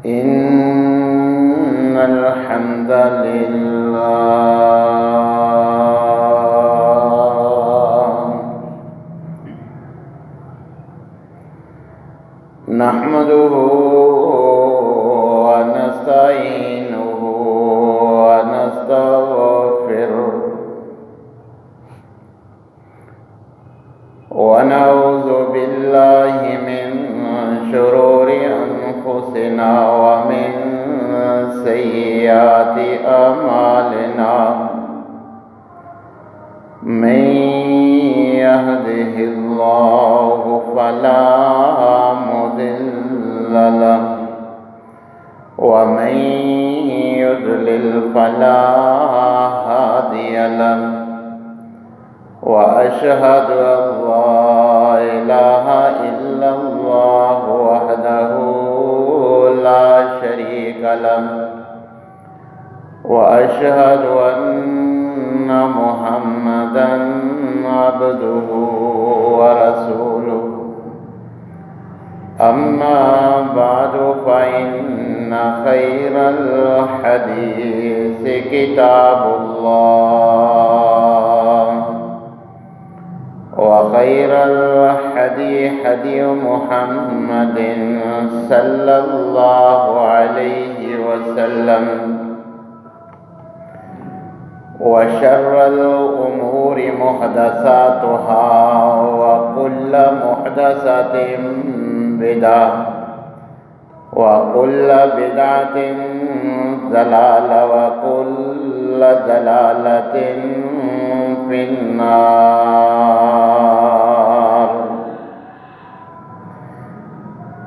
إن الحمد لله نحمده ونستعينه ونستغفره ونعوذ بالله من شرور أنفسنا ومن سيئات أعمالنا من يهده الله فلا مضل له ومن يضلل فلا هادي له وأشهد أن لا إله إلا الله وحده لا شريك له وأشهد أن محمدًا عبده ورسوله أما بعد فإن خير الحديث كتاب الله وخير الهدي هدي محمد صلى الله عليه وسلم وشر الأمور محدثاتها وكل محدثة بدعة وكل بدعة ضلالة وكل ضلالة في النار.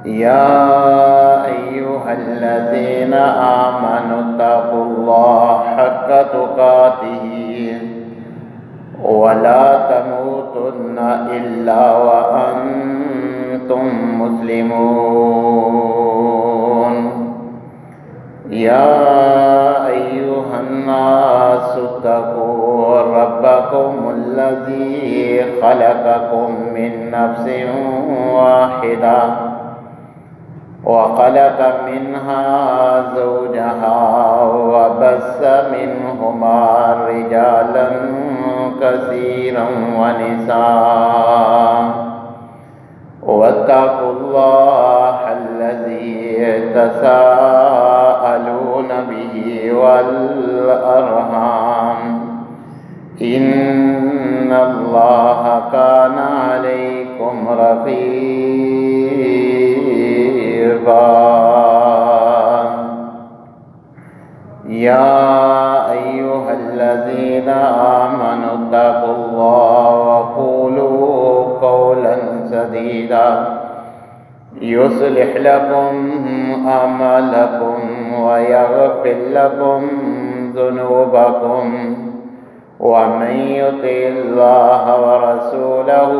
يا أيها الذين آمنوا اتقوا الله حق تقاته ولا تموتن إلا وأنتم مسلمون. يا أيها الناس اتقوا ربكم الذي خلقكم من نفس واحدة وخلق منها زوجها وبث منهما رجالا كثيرا ونساء واتقوا الله الذي تساءلون به والأرحام إن الله كان عليكم رقيبا. يا أيها الذين آمنوا اتقوا الله وقولوا قولا سديدا يصلح لكم أعمالكم ويغفر لكم ذنوبكم ومن يطع الله ورسوله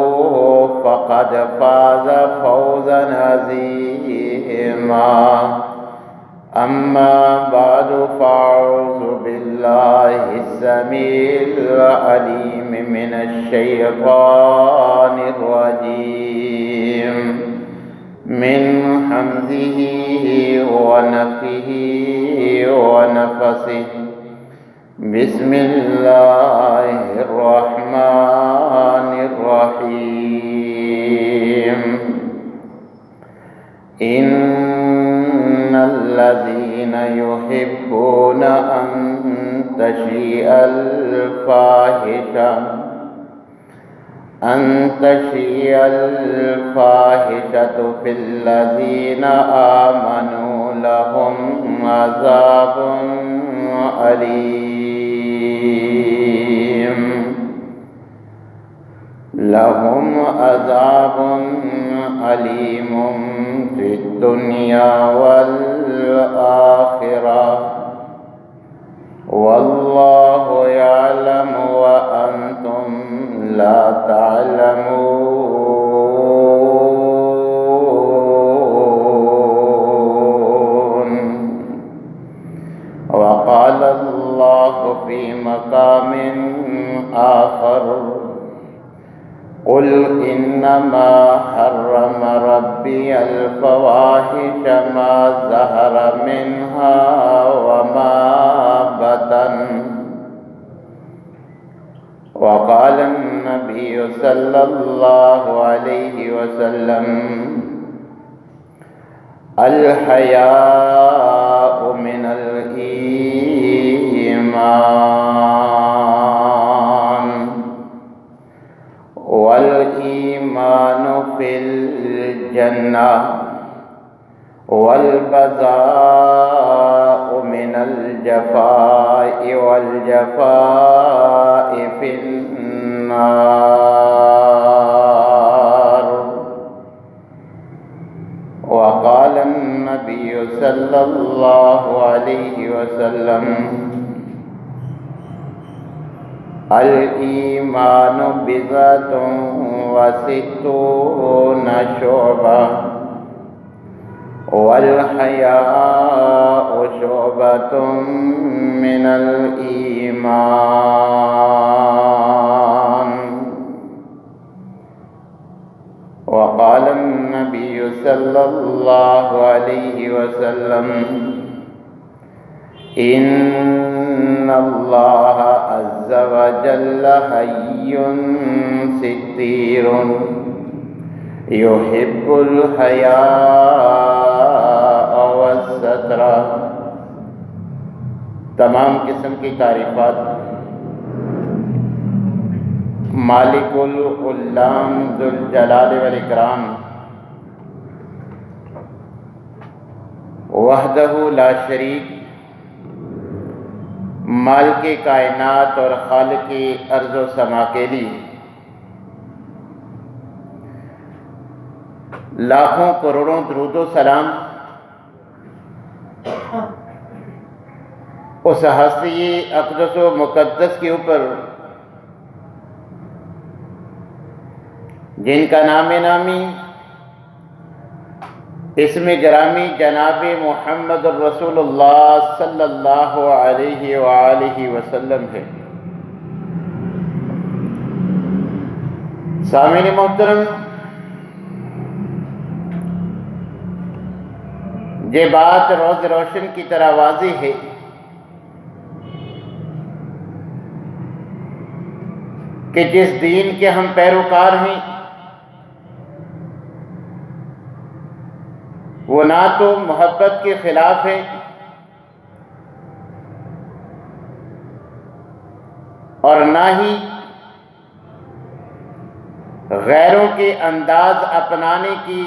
فقد فاز فوزا عظيما. أما بعد فأعوذ بالله السميع العليم من الشيطان الرجيم من همزه ونفخه ونفثه. بسم الله الرحمن الرحيم. إن الذين يحبون أن تشيء الفاحشة في الذين آمنوا لهم عذاب أليم في الدنيا والآخرة والله يعلم وأنتم لا تعلمون. وقال الله في مقام آخر قل إنما حرم ربي الفواحش ما ظهر النبي صلى الله عليه وسلم الحياء من الإيمان والإيمان في الجنة والبذاء من الجفاء والجفاء في النار. وقال النبي صلى الله عليه وسلم الإيمان بضعة وستون شعبة والحياء شعبة من الإيمان. وقال النبي صلى الله عليه وسلم إن الله عز وجل حي ستير يحب الحیاء والستر. تمام قسم کی تعریفات مالک العلام ذوالجلال والاکرام وحدہ لا شریک، مالک کائنات اور خالق ارض و سما کے لیے لاکھوں کروڑوں درود و سلام اس ہستی اقدس و مقدس کے اوپر جن کا نام نامی اسم گرامی جناب محمد الرسول اللہ صلی اللہ علیہ وآلہ وسلم ہے۔ سامعین محترم، یہ بات روز روشن کی طرح واضح ہے کہ جس دین کے ہم پیروکار ہیں وہ نہ تو محبت کے خلاف ہے اور نہ ہی غیروں کے انداز اپنانے کی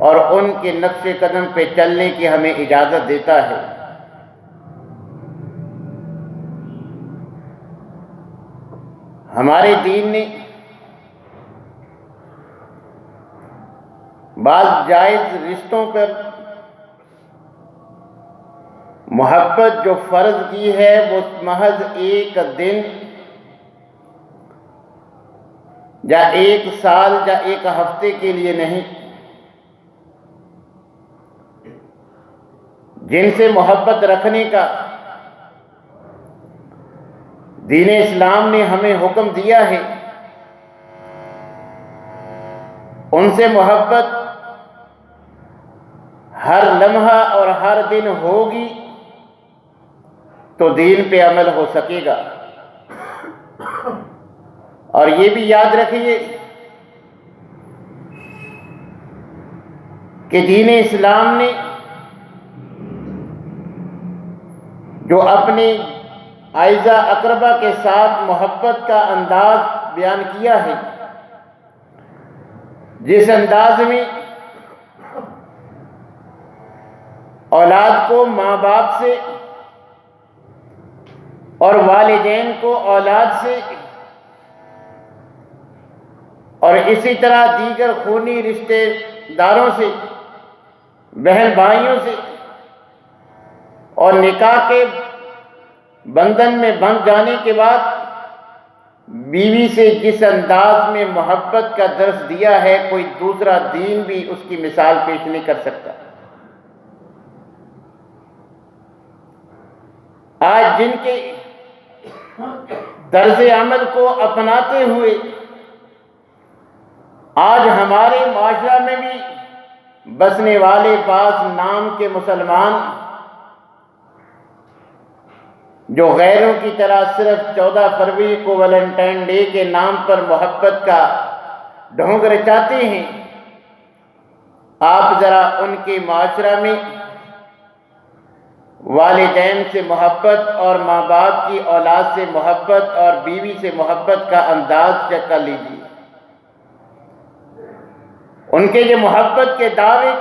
اور ان کے نقش قدم پہ چلنے کی ہمیں اجازت دیتا ہے۔ ہمارے دین نے بعض جائز رشتوں پر محبت جو فرض کی ہے وہ محض ایک دن یا ایک سال یا ایک ہفتے کے لیے نہیں، جن سے محبت رکھنے کا دین اسلام نے ہمیں حکم دیا ہے، ان سے محبت ہر لمحہ اور ہر دن ہوگی تو دین پہ عمل ہو سکے گا۔ اور یہ بھی یاد رکھیے کہ دین اسلام نے جو اپنے اعزا اقربا کے ساتھ محبت کا انداز بیان کیا ہے، جس انداز میں اولاد کو ماں باپ سے اور والدین کو اولاد سے اور اسی طرح دیگر خونی رشتے داروں سے، بہن بھائیوں سے اور نکاح کے بندھن میں بندھ جانے کے بعد بیوی سے جس انداز میں محبت کا درس دیا ہے، کوئی دوسرا دین بھی اس کی مثال پیش نہیں کر سکتا۔ آج جن کے طرز عمل کو اپناتے ہوئے آج ہمارے معاشرہ میں بھی بسنے والے بعض نام کے مسلمان جو غیروں کی طرح صرف 14 فروری کو ویلنٹائن ڈے کے نام پر محبت کا ڈھونگ رچاتے ہیں، آپ ذرا ان کے معاشرہ میں والدین سے محبت اور ماں باپ کی اولاد سے محبت اور بیوی سے محبت کا انداز چیک کر لیجیے۔ ان کے جو محبت کے دعوے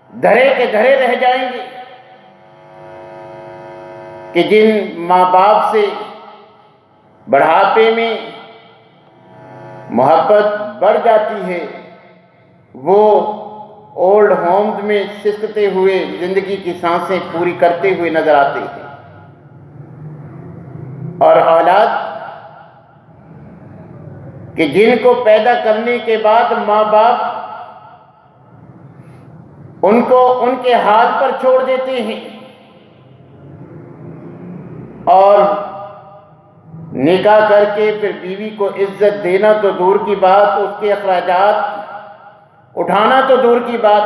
دھرے کے دھرے رہ جائیں گے کہ جن ماں باپ سے بڑھاپے میں محبت بڑھ جاتی ہے وہ اولڈ ہومز میں سسکتے ہوئے زندگی کی سانسیں پوری کرتے ہوئے نظر آتے ہیں، اور اولاد کہ جن کو پیدا کرنے کے بعد ماں باپ ان کو ان کے حال پر چھوڑ دیتے ہیں اور نکاح کر کے پھر بیوی کو عزت دینا تو دور کی بات، اس کے اخراجات اٹھانا تو دور کی بات،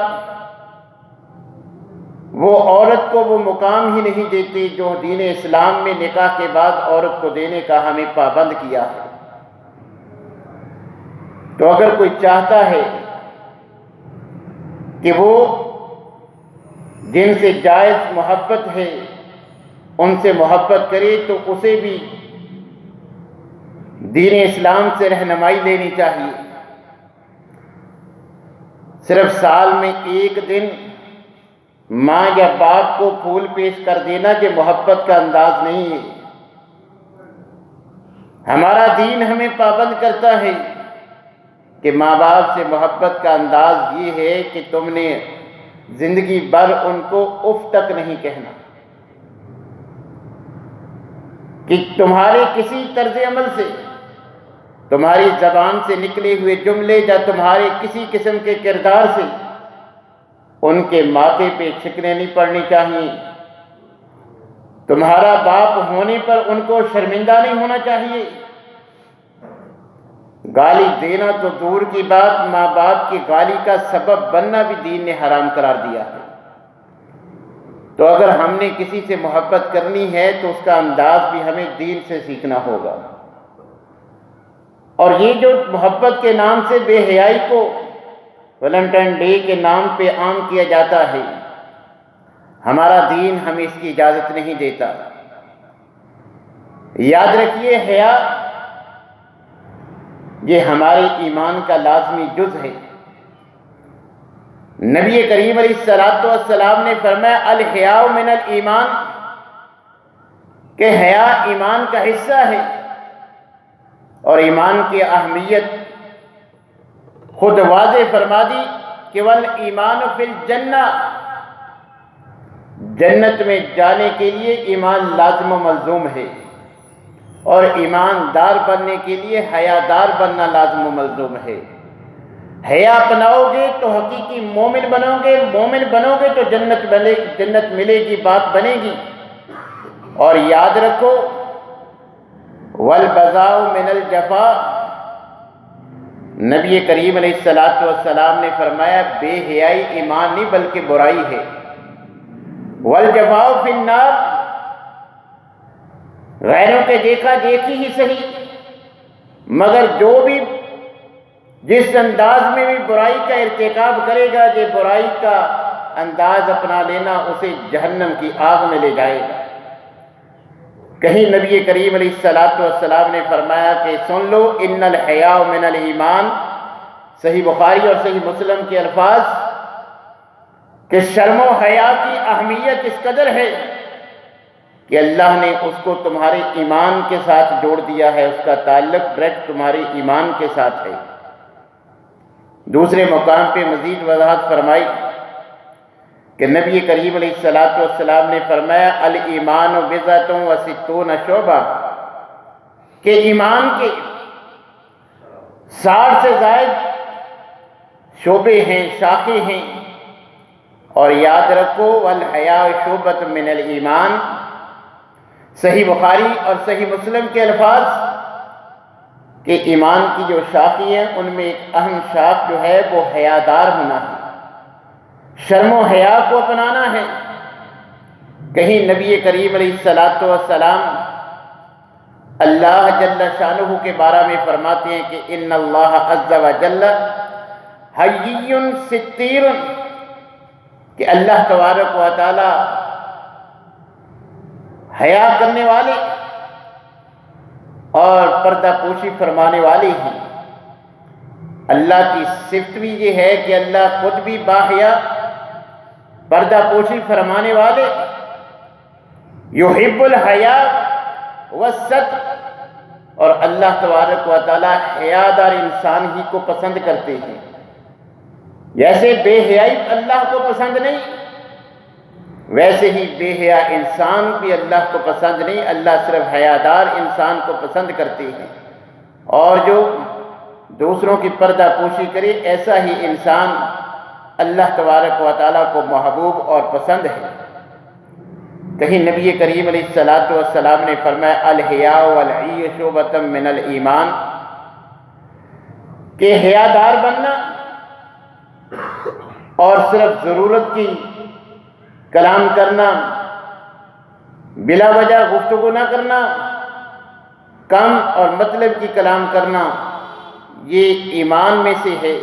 وہ عورت کو وہ مقام ہی نہیں دیتے جو دین اسلام میں نکاح کے بعد عورت کو دینے کا ہمیں پابند کیا ہے۔ تو اگر کوئی چاہتا ہے کہ وہ جن سے جائز محبت ہے ان سے محبت کرے تو اسے بھی دین اسلام سے رہنمائی لینی چاہیے۔ صرف سال میں ایک دن ماں یا باپ کو پھول پیش کر دینا یہ محبت کا انداز نہیں ہے۔ ہمارا دین ہمیں پابند کرتا ہے کہ ماں باپ سے محبت کا انداز یہ ہے کہ تم نے زندگی بھر ان کو اف تک نہیں کہنا، کہ تمہارے کسی طرز عمل سے، تمہاری زبان سے نکلے ہوئے جملے یا تمہارے کسی قسم کے کردار سے ان کے ماتھے پہ چھکنے نہیں پڑنی چاہیے۔ تمہارا باپ ہونے پر ان کو شرمندہ نہیں ہونا چاہیے۔ گالی دینا تو دور کی بات، ماں باپ کی گالی کا سبب بننا بھی دین نے حرام قرار دیا ہے۔ تو اگر ہم نے کسی سے محبت کرنی ہے تو اس کا انداز بھی ہمیں دین سے سیکھنا ہوگا۔ اور یہ جو محبت کے نام سے بے حیائی کو ویلنٹائن ڈے کے نام پہ عام کیا جاتا ہے، ہمارا دین ہمیں اس کی اجازت نہیں دیتا۔ یاد رکھیے حیا یہ ہمارے ایمان کا لازمی جز ہے۔ نبی کریم علیہ الصلوۃ والسلام نے فرمایا الحیاء من الایمان، کہ حیا ایمان کا حصہ ہے، اور ایمان کی اہمیت خود واضح فرما دی کہ والایمان فی الجنہ، جنت میں جانے کے لیے ایمان لازم و ملزوم ہے، اور ایماندار بننے کے لیے حیادار بننا لازم و ملزوم ہے۔ حیا اپناؤ گے تو حقیقی مومن بنو گے، مومن بنو گے تو جنت ملے گی، بات بنے گی۔ اور یاد رکھو والبذاء من الجفاء، نبی کریم علیہ الصلوۃ والسلام نے فرمایا بے حیائی ایمان نہیں بلکہ برائی ہے۔ والجفاء فی النار، غیروں کے دیکھا دیکھی ہی صحیح، مگر جو بھی جس انداز میں بھی برائی کا ارتکاب کرے گا، یہ برائی کا انداز اپنا لینا اسے جہنم کی آگ میں لے جائے گا۔ کہیں نبی کریم علیہ الصلوۃ والسلام نے فرمایا کہ سن لو ان الحیاء من الایمان، صحیح بخاری اور صحیح مسلم کے الفاظ، کہ شرم و حیا کی اہمیت اس قدر ہے کہ اللہ نے اس کو تمہارے ایمان کے ساتھ جوڑ دیا ہے، اس کا تعلق ڈائریکٹ تمہارے ایمان کے ساتھ ہے۔ دوسرے مقام پہ مزید وضاحت فرمائی کہ نبی کریم علیہ الصلوۃ والسلام نے فرمایا الایمان بضعۃ وستون شعبہ، کہ ایمان کے 60 سے زائد شعبے ہیں، شاخیں ہیں۔ اور یاد رکھو والحیاء شعبۃ من الایمان، صحیح بخاری اور صحیح مسلم کے الفاظ کہ ایمان کی جو شاخیں ہیں ان میں ایک اہم شاخ جو ہے وہ حیادار ہونا ہے، شرم و حیا کو اپنانا ہے۔ کہیں نبی کریم علیہ الصلوۃ والسلام اللہ جل شانہ کے بارے میں فرماتے ہیں کہ ان اللہ عز و جل حیی ستیر، کہ اللہ تبارک و تعالی حیا کرنے والے اور پردہ پوشی فرمانے والے ہیں۔ اللہ کی صفت بھی یہ ہے کہ اللہ خود بھی باحیا، پردہ پوشی فرمانے والے، یحب الحیا والستر، اور اللہ تبارک و تعالی حیادار انسان ہی کو پسند کرتے ہیں۔ جیسے بے حیائی اللہ کو پسند نہیں، ویسے ہی بے حیا انسان بھی اللہ کو پسند نہیں، اللہ صرف حیادار انسان کو پسند کرتے ہیں، اور جو دوسروں کی پردہ پوشی کرے ایسا ہی انسان اللہ تبارک و تعالیٰ کو محبوب اور پسند ہے۔ کہیں نبی کریم علیہ الصلوۃ والسلام نے فرمایا الحیاء والعی شعبۃ من الایمان، کہ حیادار بننا اور صرف ضرورت کی کلام کرنا، بلا وجہ گفتگو نہ کرنا، کم اور مطلب کی کلام کرنا، یہ ایمان میں سے ہے۔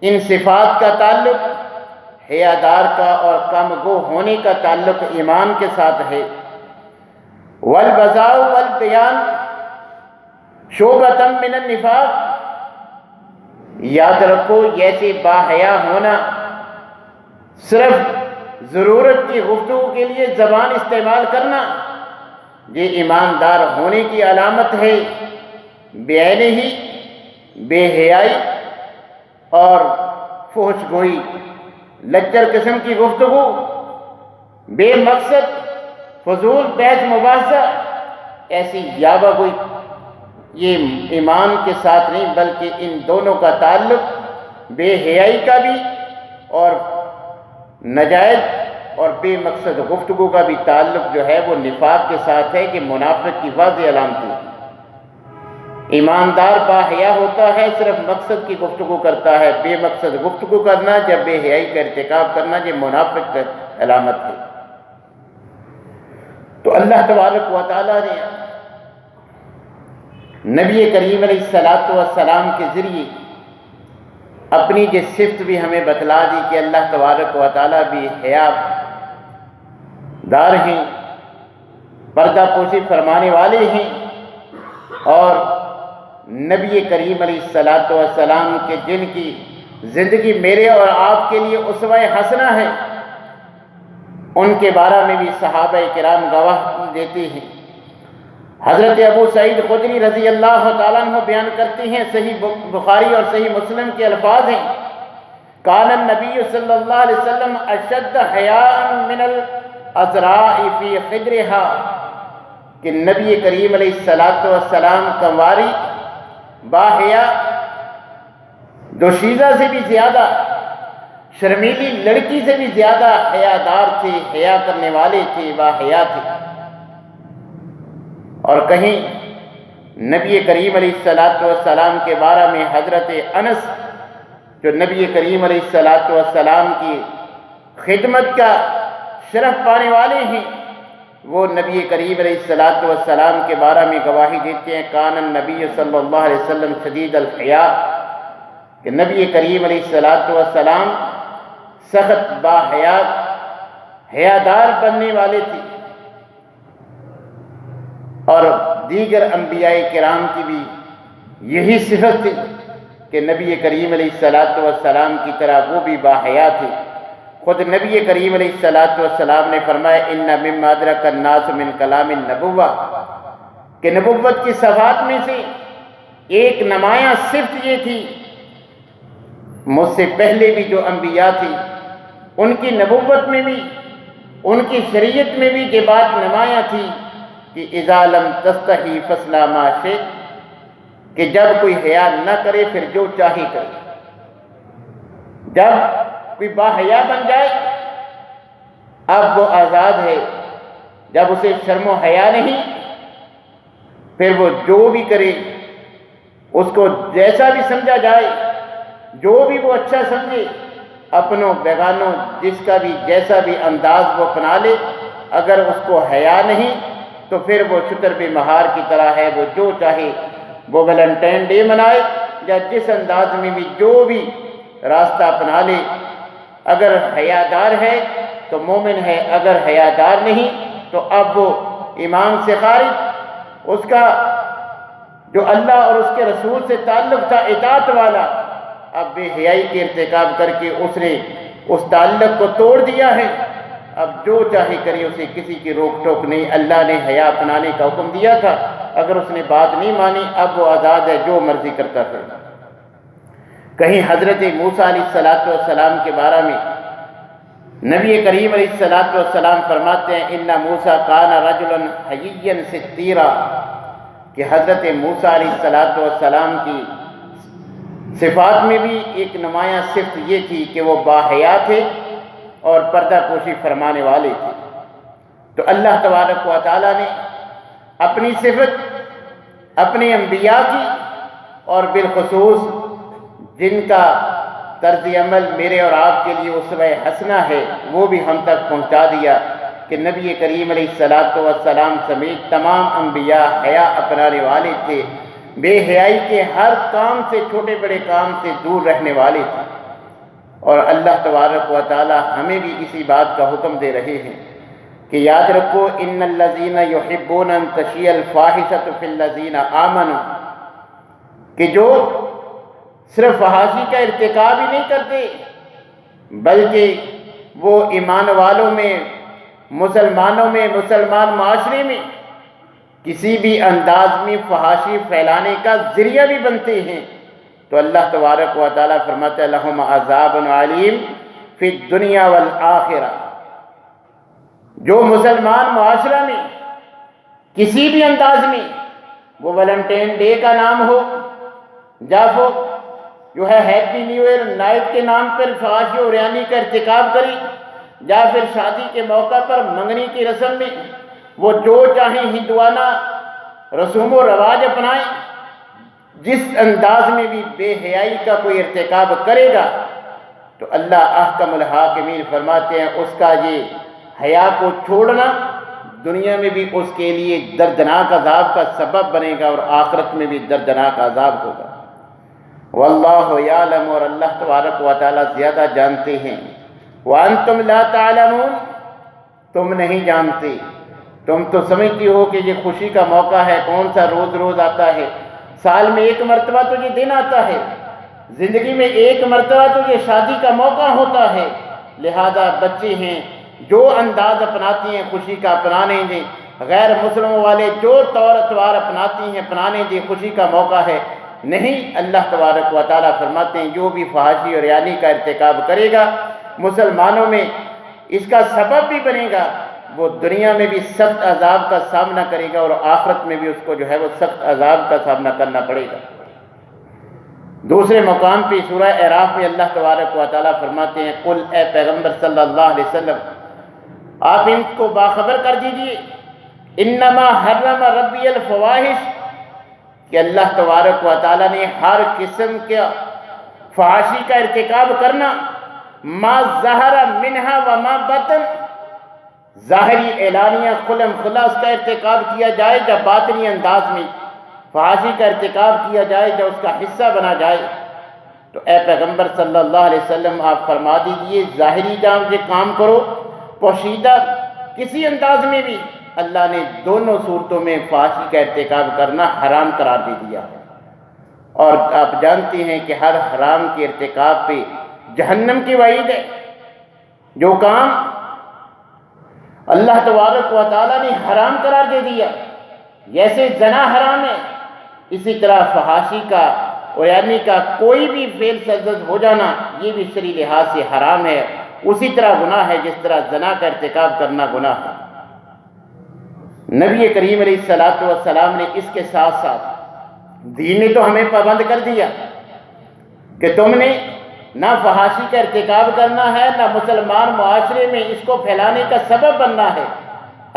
ان صفات کا تعلق حیادار کا اور کم گو ہونے کا تعلق ایمان کے ساتھ ہے۔ والبذاء والبیان شعبۃ من النفاق، یاد رکھو جیسے باحیا ہونا، صرف ضرورت کی گفتگو کے لیے زبان استعمال کرنا، یہ ایماندار ہونے کی علامت ہے۔ بعینہ ہی بے حیائی اور فحش گوئی، لچر قسم کی گفتگو، بے مقصد فضول بحث مباحثہ، ایسی یاوہ گوئی، یہ ایمان کے ساتھ نہیں، بلکہ ان دونوں کا تعلق بے حیائی کا بھی اور ناجائز اور بے مقصد گفتگو کا بھی تعلق جو ہے وہ نفاق کے ساتھ ہے، کہ منافق کی واضح علامت ہے۔ ایماندار باحیا ہوتا ہے، صرف مقصد کی گفتگو کرتا ہے، بے مقصد گفتگو کرنا، جب بے حیائی کا ارتکاب کرنا، یہ منافق کی علامت ہے۔ تو اللہ تبارک و تعالیٰ نے نبی کریم علیہ الصلوۃ والسلام کے ذریعے اپنی یہ صفت بھی ہمیں بتلا دی کہ اللہ تبارک و تعالیٰ بھی حیا دار ہیں، پردہ پوشی فرمانے والے ہیں، اور نبی کریم علیہ الصلوۃ والسلام کے جن کی زندگی میرے اور آپ کے لیے اسوہ حسنہ ہے، ان کے بارے میں بھی صحابہ کرام گواہی دیتے ہیں۔ حضرت ابو سعید خدری رضی اللہ تعالیٰ عنہ بیان کرتے ہیں، صحیح بخاری اور صحیح مسلم کے الفاظ ہیں، کان النبی صلی اللہ علیہ وسلم اشد حیاء من العذراء فی خدرہا، کہ نبی کریم علیہ الصلوۃ والسلام کنواری باحیا دوشیزہ سے بھی زیادہ، شرمیلی لڑکی سے بھی زیادہ حیادار تھے، حیا کرنے والے تھے، باحیا تھے۔ اور کہیں نبی کریم علیہ الصلوۃ والسلام کے بارے میں حضرت انس، جو نبی کریم علیہ الصلوۃ والسلام کی خدمت کا شرف پانے والے ہیں، وہ نبی کریم علیہ الصلوۃ والسلام کے بارے میں گواہی دیتے ہیں، کان النبی صلی اللہ علیہ وسلم شدید الحیا، کہ نبی کریم علیہ الصلوۃ والسلام سخت باحیا حیادار بننے والے تھے۔ اور دیگر انبیاء کرام کی بھی یہی صفت تھی کہ نبی کریم علیہ الصلوۃ والسلام کی طرح وہ بھی باحیا تھے۔ خود نبی کریم علیہ الصلوۃ والسلام نے فرمایا ان مما ادرک الناس من کلام النبوہ، کہ نبوت کی صفات میں سے ایک نمایاں صفت یہ تھی، مجھ سے پہلے بھی جو انبیاء تھی ان کی نبوت میں بھی، ان کی شریعت میں بھی یہ بات نمایاں تھی کہ اذا لم تستحی فاصنع ما شئت، کہ جب کوئی حیا نہ کرے پھر جو چاہے کرے۔ جب کوئی باحیا بن جائے اب وہ آزاد ہے، جب اسے شرم و حیا نہیں پھر وہ جو بھی کرے، اس کو جیسا بھی سمجھا جائے، جو بھی وہ اچھا سمجھے، اپنوں بیگانوں جس کا بھی جیسا بھی انداز وہ اپنا لے، اگر اس کو حیا نہیں تو پھر وہ شتر بے مہار کی طرح ہے، وہ جو چاہے وہ ویلنٹائن ڈے منائے یا جس انداز میں بھی جو بھی راستہ اپنا لے۔ اگر حیادار ہے تو مومن ہے، اگر حیادار نہیں تو اب وہ ایمان سے خارج، اس کا جو اللہ اور اس کے رسول سے تعلق تھا اطاعت والا، اب بے حیائی کے ارتکاب کر کے اس نے اس تعلق کو توڑ دیا ہے۔ اب جو چاہے کرے، اسے کسی کی روک ٹوک نہیں۔ اللہ نے حیا اپنانے کا حکم دیا تھا، اگر اس نے بات نہیں مانی اب وہ آزاد ہے، جو مرضی کرتا ہے۔ کہیں حضرت موسیٰ علیہ السلام کے بارے میں نبی کریم علیہ السلام فرماتے ہیں اِنَّ مُوسَىٰ كَانَ رَجُلًا حَيِّيًّا سِتِّيرًا، کہ حضرت موسیٰ علیہ السلام کی صفات میں بھی ایک نمایاں صفت یہ تھی کہ وہ باحیا تھے اور پردہ پوشی فرمانے والے تھے۔ تو اللہ تبارک و تعالیٰ نے اپنی صفت اپنے انبیاء کی اور بالخصوص جن کا طرز عمل میرے اور آپ کے لیے اسوہ حسنہ ہے وہ بھی ہم تک پہنچا دیا کہ نبی کریم علیہ السلام سمیت تمام انبیاء حیا اپنانے والے تھے، بے حیائی کے ہر کام سے، چھوٹے بڑے کام سے دور رہنے والے تھے۔ اور اللہ تبارک و تعالی ہمیں بھی اسی بات کا حکم دے رہے ہیں کہ یاد رکھو ان الذین یحبون ان تشیع الفاحشۃ فی الذین آمنوا، کہ جو صرف فحاشی کا ارتکاب ہی نہیں کرتے بلکہ وہ ایمان والوں میں، مسلمانوں میں، مسلمان معاشرے میں کسی بھی انداز میں فحاشی پھیلانے کا ذریعہ بھی بنتے ہیں، تو اللہ تبارک و تعالیٰ فرماتا ہے لہم عذاب علیم فی الدنیا والآخرہ۔ جو مسلمان معاشرہ میں کسی بھی انداز میں، وہ ویلنٹائن ڈے کا نام ہو یا وہ جو ہے ہیپی نیو ایئر نائٹ کے نام پر فحاشی و عریانی کا ارتکاب کرے، یا پھر شادی کے موقع پر منگنی کی رسم میں وہ جو چاہیں ہندوانہ رسوم و رواج اپنائیں، جس انداز میں بھی بے حیائی کا کوئی ارتکاب کرے گا تو اللہ احکم الحاکمین فرماتے ہیں اس کا یہ حیا کو چھوڑنا دنیا میں بھی اس کے لیے دردناک عذاب کا سبب بنے گا اور آخرت میں بھی دردناک عذاب ہوگا۔ واللہ یعلم، اور اللہ تبارک و تعالی زیادہ جانتے ہیں، وانتم لا تعلمون، تم نہیں جانتے، تم تو سمجھتی ہو کہ یہ خوشی کا موقع ہے، کون سا روز روز آتا ہے، سال میں ایک مرتبہ تو یہ دن آتا ہے، زندگی میں ایک مرتبہ تو یہ شادی کا موقع ہوتا ہے، لہذا بچے ہیں جو انداز اپناتی ہیں خوشی کا اپنانے دیں، غیر مسلموں والے جو طور اتوار اپناتی ہیں اپنانے دیں، خوشی کا موقع ہے۔ نہیں، اللہ تبارک و تعالیٰ فرماتے ہیں جو بھی فحاشی اور عریانی کا ارتکاب کرے گا، مسلمانوں میں اس کا سبب بھی بنے گا، وہ دنیا میں بھی سخت عذاب کا سامنا کرے گا اور آخرت میں بھی اس کو جو ہے وہ سخت عذاب کا سامنا کرنا پڑے گا۔ دوسرے مقام پہ سورہ اعراف میں اللہ تبارک و تعالیٰ فرماتے ہیں قل، اے پیغمبر صلی اللہ علیہ وسلم آپ ان کو باخبر کر دیجئے انما حرم ربی الفواحش، کہ اللہ تبارک و تعالیٰ نے ہر قسم کے فحاشی کا ارتکاب کرنا، ما ظہر منہا وما بطن، ظاہری اعلانیہ کھلم کھلا اس کا ارتکاب کیا جائے یا باطنی انداز میں فحاشی کا ارتکاب کیا جائے یا اس کا حصہ بنا جائے، تو اے پیغمبر صلی اللہ علیہ وسلم آپ فرما دیجئے ظاہری جام یہ کام کرو، پوشیدہ کسی انداز میں بھی اللہ نے دونوں صورتوں میں فحاشی کا ارتکاب کرنا حرام قرار دے دیا ہے۔ اور آپ جانتے ہیں کہ ہر حرام کے ارتکاب پہ جہنم کی وعید ہے۔ جو کام اللہ تبارک و تعالیٰ نے حرام قرار دے دیا، جیسے زنا حرام ہے، اسی طرح فحاشی کا اور عریانی کا کوئی بھی فعل سرزد ہو جانا یہ بھی شرعی لحاظ سے حرام ہے، اسی طرح گناہ ہے جس طرح زنا کا ارتکاب کرنا گناہ ہے۔ نبی کریم علیہ السلام نے اس کے ساتھ ساتھ دین نے تو ہمیں پابند کر دیا کہ تم نے نہ فحاشی کا ارتکاب کرنا ہے، نہ مسلمان معاشرے میں اس کو پھیلانے کا سبب بننا ہے،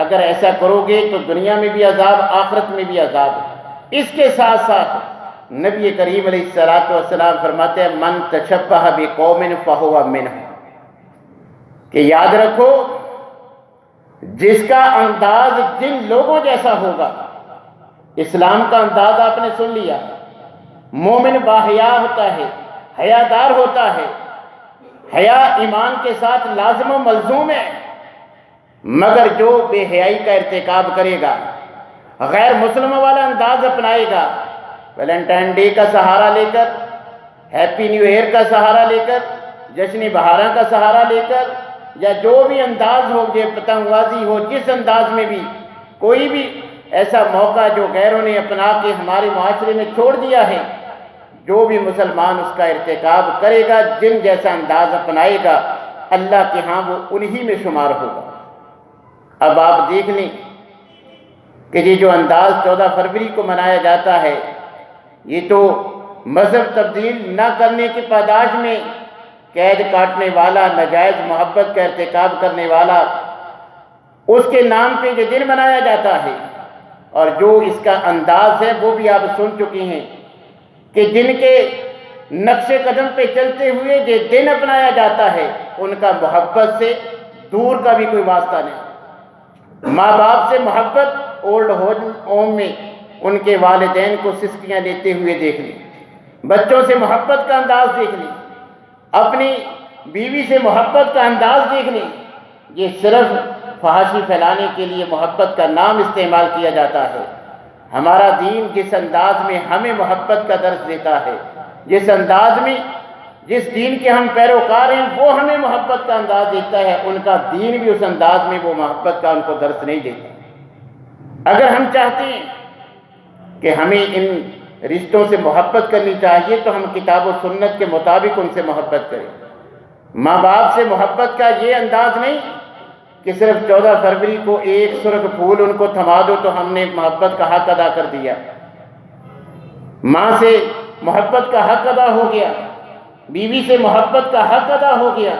اگر ایسا کرو گے تو دنیا میں بھی عذاب، آخرت میں بھی عذاب۔ اس کے ساتھ ساتھ نبی کریم علیہ السلام فرماتے ہیں من تشبہ بقوم فہو منہم، کہ یاد رکھو جس کا انداز جن لوگوں جیسا ہوگا. اسلام کا انداز آپ نے سن لیا. مومن باحیا ہوتا ہے، حیادار ہوتا ہے. حیا ایمان کے ساتھ لازم و ملزوم ہے. مگر جو بے حیائی کا ارتکاب کرے گا، غیر مسلموں والا انداز اپنائے گا، ویلنٹائن ڈے کا سہارا لے کر، ہیپی نیو ایئر کا سہارا لے کر، جشن بہاراں کا سہارا لے کر، یا جو بھی انداز ہو، یہ پتنگ بازی ہو، جس انداز میں بھی کوئی بھی ایسا موقع جو غیروں نے اپنا کے ہمارے معاشرے میں چھوڑ دیا ہے، جو بھی مسلمان اس کا ارتکاب کرے گا، جن جیسا انداز اپنائے گا، اللہ کے ہاں وہ انہی میں شمار ہوگا. اب آپ دیکھ لیں کہ یہ جو انداز 14 فروری کو منایا جاتا ہے، یہ تو مذہب تبدیل نہ کرنے کی پاداش میں قید کاٹنے والا، ناجائز محبت کا ارتکاب کرنے والا، اس کے نام پہ یہ دن منایا جاتا ہے. اور جو اس کا انداز ہے وہ بھی آپ سن چکے ہیں کہ جن کے نقش قدم پہ چلتے ہوئے یہ دن اپنایا جاتا ہے، ان کا محبت سے دور کا بھی کوئی واسطہ نہیں. ماں باپ سے محبت اولڈ ہوم میں ان کے والدین کو سسکیاں لیتے ہوئے دیکھ لیں. بچوں سے محبت کا انداز دیکھ لیں. اپنی بیوی سے محبت کا انداز دیکھ لیں. یہ صرف فحاشی پھیلانے کے لیے محبت کا نام استعمال کیا جاتا ہے. ہمارا دین جس انداز میں ہمیں محبت کا درس دیتا ہے، جس انداز میں جس دین کے ہم پیروکار ہیں وہ ہمیں محبت کا انداز دیتا ہے، ان کا دین بھی اس انداز میں وہ محبت کا ان کو درس نہیں دیتا. اگر ہم چاہتے ہیں کہ ہمیں ان رشتوں سے محبت کرنی چاہیے تو ہم کتاب و سنت کے مطابق ان سے محبت کریں. ماں باپ سے محبت کا یہ انداز نہیں کہ صرف 14 فروری کو ایک سرخ پھول ان کو تھما دو تو ہم نے محبت کا حق ادا کر دیا. ماں سے محبت کا حق ادا ہو گیا، بیوی سے محبت کا حق ادا ہو گیا.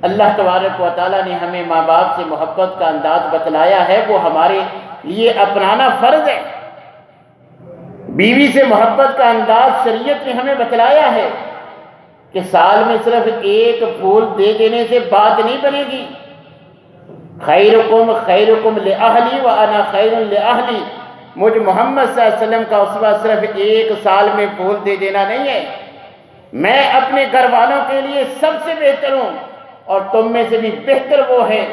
اللہ تبارک و تعالیٰ نے ہمیں ماں باپ سے محبت کا انداز بتلایا ہے، وہ ہمارے لیے اپنانا فرض ہے. بیوی سے محبت کا انداز شریعت نے ہمیں بتلایا ہے کہ سال میں صرف ایک پھول دے دینے سے بات نہیں بنے گی. خیرکم خیرکم لأہلی وانا خیر لأہلی. مجھ محمد صلی اللہ علیہ وسلم کا اسوہ صرف ایک سال میں پھول دے دینا نہیں ہے. میں اپنے گھر والوں کے لیے سب سے بہتر ہوں، اور تم میں سے بھی بہتر وہ ہے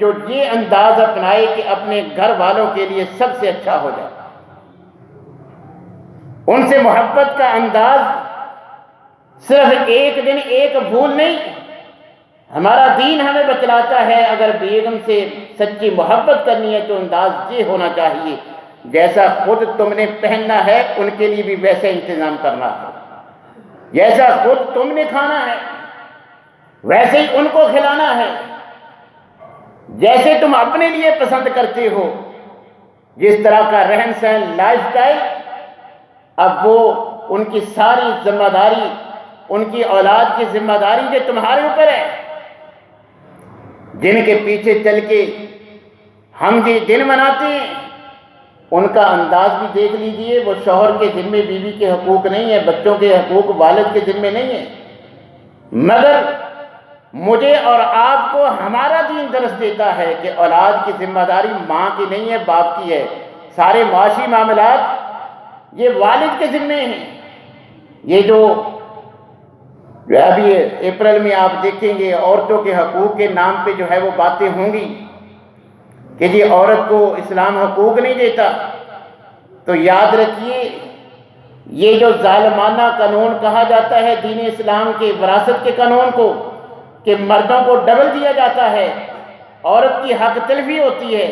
جو یہ انداز اپنائے کہ اپنے گھر والوں کے لیے سب سے اچھا ہو جائے. ان سے محبت کا انداز صرف ایک دن ایک پھول نہیں. ہمارا دین ہمیں بتلاتا ہے اگر بیگم سے سچی محبت کرنی ہے تو انداز یہ ہونا چاہیے جیسا خود تم نے پہننا ہے ان کے لیے بھی ویسا انتظام کرنا ہے. جیسا خود تم نے کھانا ہے ویسے ہی ان کو کھلانا ہے. جیسے تم اپنے لیے پسند کرتے ہو، جس طرح کا رہن سہن، لائف سٹائل، اب وہ ان کی ساری ذمہ داری، ان کی اولاد کی ذمہ داری جو تمہارے اوپر ہے. جن کے پیچھے چل کے ہم یہ دن مناتے ہیں ان کا انداز بھی دیکھ لیجئے. وہ شوہر کے ذمے بیوی کے حقوق نہیں ہے، بچوں کے حقوق والد کے ذمے نہیں ہے. مگر مجھے اور آپ کو ہمارا دین درس دیتا ہے کہ اولاد کی ذمہ داری ماں کی نہیں ہے، باپ کی ہے. سارے معاشی معاملات یہ والد کے ذمے ہیں. یہ جو ابھی اپریل میں آپ دیکھیں گے عورتوں کے حقوق کے نام پہ جو ہے وہ باتیں ہوں گی کہ یہ عورت کو اسلام حقوق نہیں دیتا، تو یاد رکھیے یہ جو ظالمانہ قانون کہا جاتا ہے دین اسلام کے وراثت کے قانون کو کہ مردوں کو ڈبل دیا جاتا ہے، عورت کی حق تلفی ہوتی ہے،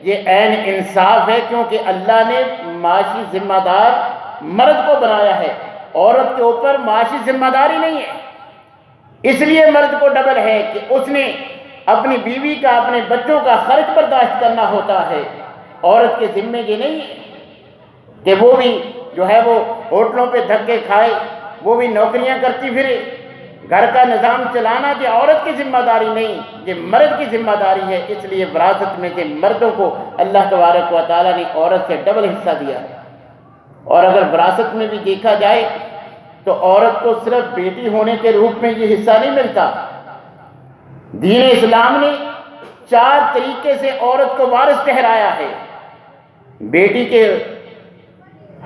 یہ عین انصاف ہے کیونکہ اللہ نے معاشی ذمہ دار مرد کو بنایا ہے، عورت کے اوپر معاشی ذمہ داری نہیں ہے. اس لیے مرد کو ڈبل ہے کہ اس نے اپنی بیوی کا، اپنے بچوں کا خرچ برداشت کرنا ہوتا ہے. عورت کے ذمے یہ نہیں ہے کہ وہ بھی جو ہے وہ ہوٹلوں پہ دھکے کھائے، وہ بھی نوکریاں کرتی پھرے. گھر کا نظام چلانا یہ عورت کی ذمہ داری نہیں، یہ مرد کی ذمہ داری ہے. اس لیے وراثت میں سے مردوں کو اللہ تبارک و تعالیٰ نے عورت سے ڈبل حصہ دیا ہے. اور اگر وراثت میں بھی دیکھا جائے تو عورت کو صرف بیٹی ہونے کے روپ میں یہ حصہ نہیں ملتا. دین اسلام نے 4 طریقے سے عورت کو وارث ٹھہرایا ہے۔ بیٹی کے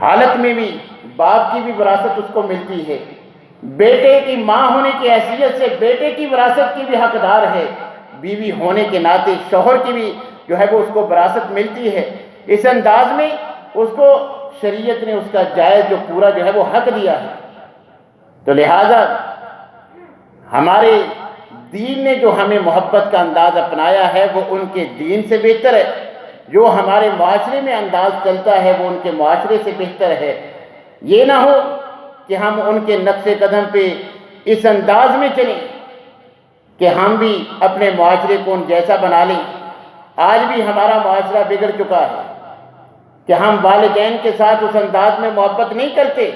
حالت میں بھی باپ کی بھی وراثت اس کو ملتی ہے، بیٹے کی ماں ہونے کی حیثیت سے بیٹے کی وراثت کی بھی حقدار ہے، بیوی ہونے کے ناطے شوہر کی بھی جو ہے وہ اس کو وراثت ملتی ہے۔ اس انداز میں اس کو شریعت نے اس کا جائز جو پورا جو ہے وہ حق دیا ہے۔ تو لہذا ہمارے دین نے جو ہمیں محبت کا انداز اپنایا ہے وہ ان کے دین سے بہتر ہے، جو ہمارے معاشرے میں انداز چلتا ہے وہ ان کے معاشرے سے بہتر ہے۔ یہ نہ ہو کہ ہم ان کے نقش قدم پہ اس انداز میں چلیں کہ ہم بھی اپنے معاشرے کو ان جیسا بنا لیں۔ آج بھی ہمارا معاشرہ بگڑ چکا ہے کہ ہم والدین کے ساتھ اس انداز میں محبت نہیں کرتے،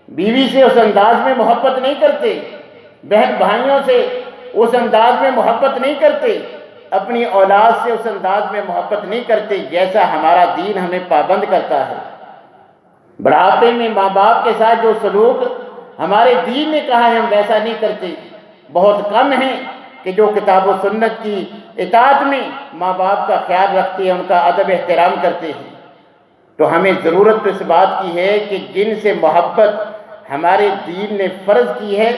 بیوی سے اس انداز میں محبت نہیں کرتے، بہن بھائیوں سے اس انداز میں محبت نہیں کرتے، اپنی اولاد سے اس انداز میں محبت نہیں کرتے جیسا ہمارا دین ہمیں پابند کرتا ہے۔ بڑھاپے میں ماں باپ کے ساتھ جو سلوک ہمارے دین نے کہا ہے ہم ویسا نہیں کرتے۔ بہت کم ہیں کہ جو کتاب و سنت کی اطاعت میں ماں باپ کا خیال رکھتے ہیں، ان کا ادب احترام کرتے ہیں۔ تو ہمیں ضرورت اس بات کی ہے کہ جن سے محبت ہمارے دین نے فرض کی ہے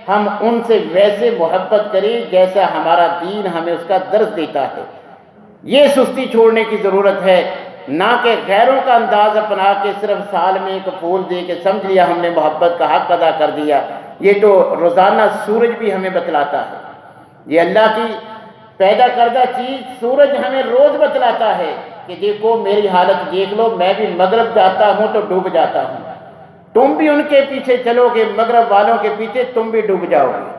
ہم ان سے ویسے محبت کریں جیسا ہمارا دین ہمیں اس کا درس دیتا ہے۔ یہ سستی چھوڑنے کی ضرورت ہے، نہ کہ غیروں کا انداز اپنا کے صرف سال میں ایک پھول دے کے سمجھ لیا ہم نے محبت کا حق ادا کر دیا۔ یہ تو روزانہ سورج بھی ہمیں بتلاتا ہے، یہ اللہ کی پیدا کردہ چیز سورج ہمیں روز بتلاتا ہے کہ دیکھو میری حالت دیکھ لو، میں بھی مغرب جاتا ہوں تو ڈوب جاتا ہوں، تم بھی ان کے پیچھے چلو گے، مغرب والوں کے پیچھے تم بھی ڈوب جاؤ گے۔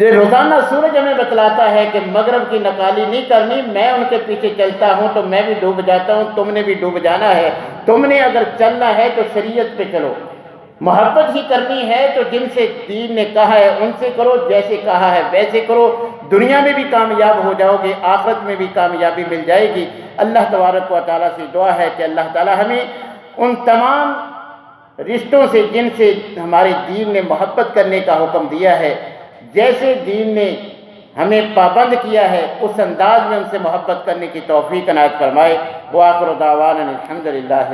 یہ روزانہ سورج ہمیں بتلاتا ہے کہ مغرب کی نکالی نہیں کرنی، میں ان کے پیچھے چلتا ہوں تو میں بھی ڈوب جاتا ہوں، تم نے بھی ڈوب جانا ہے۔ تم نے اگر چلنا ہے تو شریعت پہ چلو، محبت ہی کرنی ہے تو جن سے دین نے کہا ہے ان سے کرو، جیسے کہا ہے ویسے کرو، دنیا میں بھی کامیاب ہو جاؤ گے، آخرت میں بھی کامیابی مل جائے گی۔ اللہ تبارک و تعالیٰ سے دعا ہے کہ اللہ تعالیٰ ہمیں ان تمام رشتوں سے جن سے ہمارے دین نے محبت کرنے کا حکم دیا ہے، جیسے دین نے ہمیں پابند کیا ہے اس انداز میں ان سے محبت کرنے کی توفیق عنایت فرمائے۔ وآخر دعوانا الحمدللہ۔